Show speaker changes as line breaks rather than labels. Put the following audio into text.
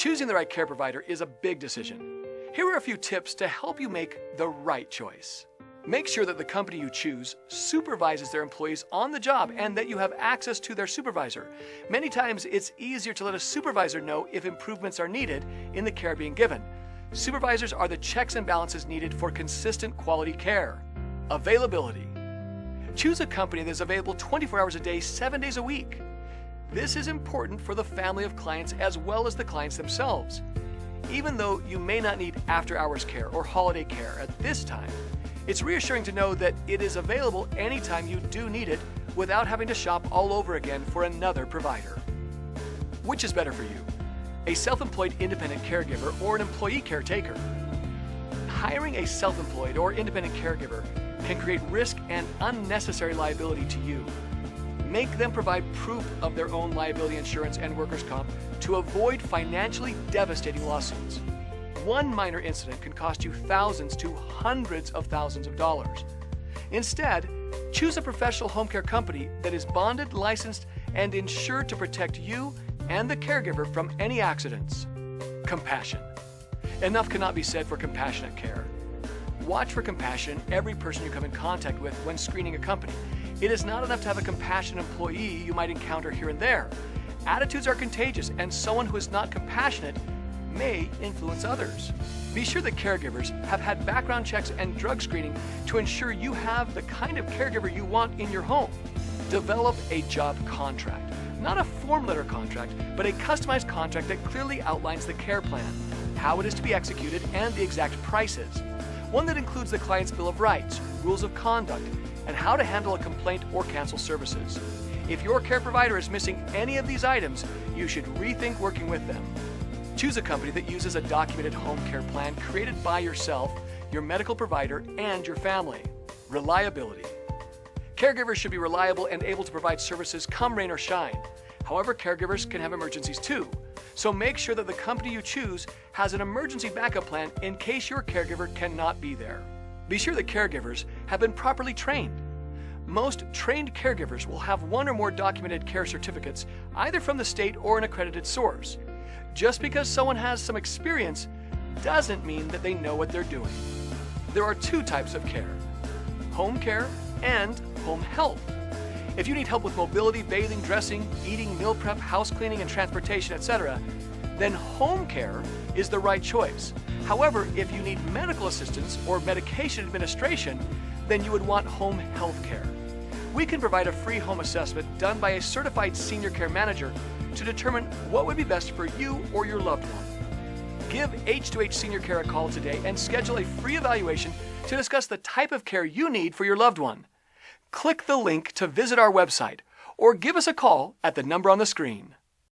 Choosing the right care provider is a big decision. Here are a few tips to help you make the right choice. Make sure that the company you choose supervises their employees on the job and that you have access to their supervisor. Many times it's easier to let a supervisor know if improvements are needed in the care being given. Supervisors are the checks and balances needed for consistent quality care. Availability. Choose a company that is available 24 hours a day, 7 days a week. This is important for the family of clients as well as the clients themselves. Even though you may not need after-hours care or holiday care at this time, it's reassuring to know that it is available anytime you do need it without having to shop all over again for another provider. Which is better for you? A self-employed independent caregiver or an employee caretaker? Hiring a self-employed or independent caregiver can create risk and unnecessary liability to you. Make them provide proof of their own liability insurance and workers' comp to avoid financially devastating lawsuits. One minor incident can cost you thousands to hundreds of thousands of dollars. Instead, choose a professional home care company that is bonded, licensed, and insured to protect you and the caregiver from any accidents. Compassion. Enough cannot be said for compassionate care. Watch for compassion in every person you come in contact with when screening a company. It is not enough to have a compassionate employee you might encounter here and there. Attitudes are contagious, and someone who is not compassionate may influence others. Be sure that caregivers have had background checks and drug screening to ensure you have the kind of caregiver you want in your home. Develop a job contract. Not a form letter contract, but a customized contract that clearly outlines the care plan, how it is to be executed, and the exact prices. One that includes the client's bill of rights, rules of conduct, and how to handle a complaint or cancel services. If your care provider is missing any of these items, you should rethink working with them. Choose a company that uses a documented home care plan created by yourself, your medical provider, and your family. Reliability. Caregivers should be reliable and able to provide services come rain or shine. However, caregivers can have emergencies too. So make sure that the company you choose has an emergency backup plan in case your caregiver cannot be there. Be sure that caregivers have been properly trained. Most trained caregivers will have one or more documented care certificates, either from the state or an accredited source. Just because someone has some experience doesn't mean that they know what they're doing. There are two types of care: home care and home health. If you need help with mobility, bathing, dressing, eating, meal prep, house cleaning, and transportation, etc., then home care is the right choice. However, if you need medical assistance or medication administration, then you would want home health care. We can provide a free home assessment done by a certified senior care manager to determine what would be best for you or your loved one. Give H2H Senior Care a call today and schedule a free evaluation to discuss the type of care you need for your loved one. Click the link to visit our website or give us a call at the number on the screen.